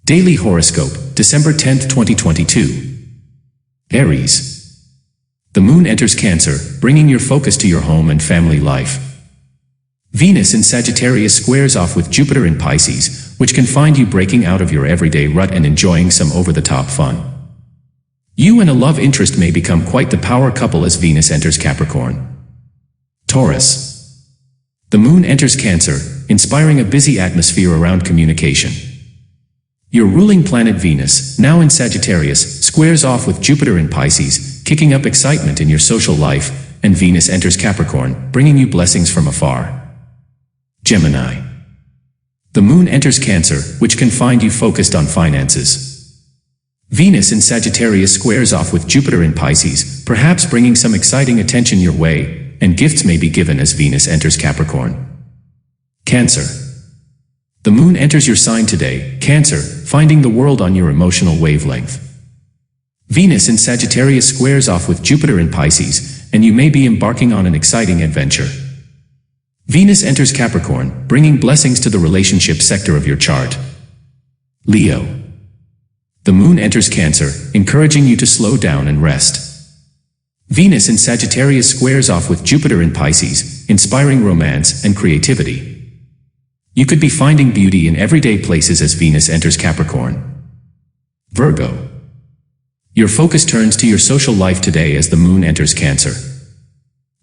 Daily Horoscope, December 10th, 2022. Aries. The moon enters Cancer, bringing your focus to your home and family life. Venus in Sagittarius squares off with Jupiter in Pisces, which can find you breaking out of your everyday rut and enjoying some over-the-top fun. You and a love interest may become quite the power couple as Venus enters Capricorn. Taurus. The moon enters Cancer, inspiring a busy atmosphere around communication. Your ruling planet Venus, now in Sagittarius, squares off with Jupiter in Pisces, kicking up excitement in your social life, and Venus enters Capricorn, bringing you blessings from afar. Gemini. The moon enters Cancer, which can find you focused on finances. Venus in Sagittarius squares off with Jupiter in Pisces, perhaps bringing some exciting attention your way, and gifts may be given as Venus enters Capricorn. Cancer. The moon enters your sign today, Cancer, finding the world on your emotional wavelength. Venus in Sagittarius squares off with Jupiter in Pisces, and you may be embarking on an exciting adventure. Venus enters Capricorn, bringing blessings to the relationship sector of your chart. Leo. The moon enters Cancer, encouraging you to slow down and rest. Venus in Sagittarius squares off with Jupiter in Pisces, inspiring romance and creativity. You could be finding beauty in everyday places as Venus enters Capricorn. Virgo. Your focus turns to your social life today as the moon enters Cancer.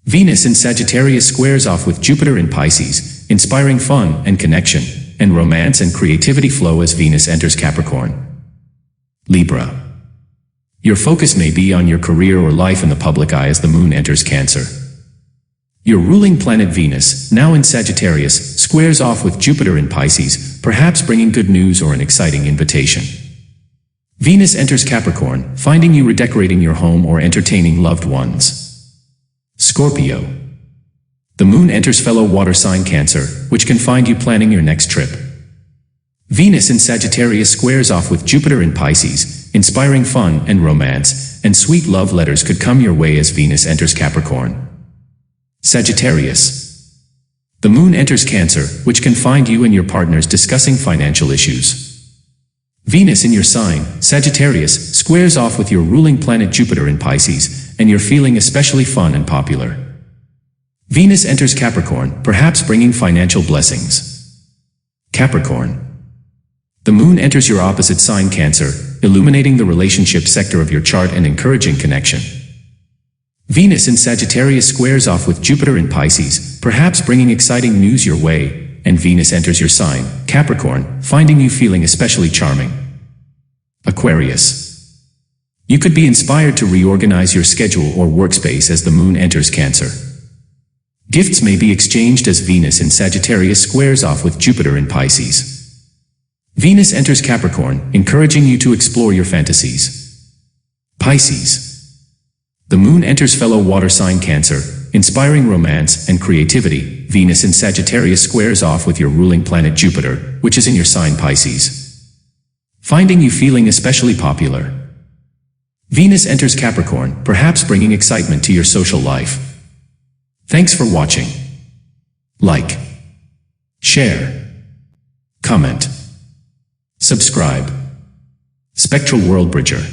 Venus in Sagittarius squares off with Jupiter in Pisces, inspiring fun and connection, and romance and creativity flow as Venus enters Capricorn. Libra. Your focus may be on your career or life in the public eye as the moon enters Cancer. Your ruling planet Venus, now in Sagittarius, squares off with Jupiter in Pisces, perhaps bringing good news or an exciting invitation. Venus enters Capricorn, finding you redecorating your home or entertaining loved ones. Scorpio. The moon enters fellow water sign Cancer, which can find you planning your next trip. Venus in Sagittarius squares off with Jupiter in Pisces, inspiring fun and romance, and sweet love letters could come your way as Venus enters Capricorn. Sagittarius. The moon enters Cancer, which can find you and your partners discussing financial issues. Venus in your sign, Sagittarius, squares off with your ruling planet Jupiter in Pisces, and you're feeling especially fun and popular. Venus enters Capricorn, perhaps bringing financial blessings. Capricorn. The moon enters your opposite sign Cancer, illuminating the relationship sector of your chart and encouraging connection. Venus in Sagittarius squares off with Jupiter in Pisces, perhaps bringing exciting news your way, and Venus enters your sign, Capricorn, finding you feeling especially charming. Aquarius. You could be inspired to reorganize your schedule or workspace as the moon enters Cancer. Gifts may be exchanged as Venus in Sagittarius squares off with Jupiter in Pisces. Venus enters Capricorn, encouraging you to explore your fantasies. Pisces. The moon enters fellow water sign Cancer, inspiring romance and creativity. Venus in Sagittarius squares off with your ruling planet Jupiter, which is in your sign Pisces, finding you feeling especially popular. Venus enters Capricorn, perhaps bringing excitement to your social life. Thanks for watching. Like, share, comment, subscribe. Spectral World Bridger.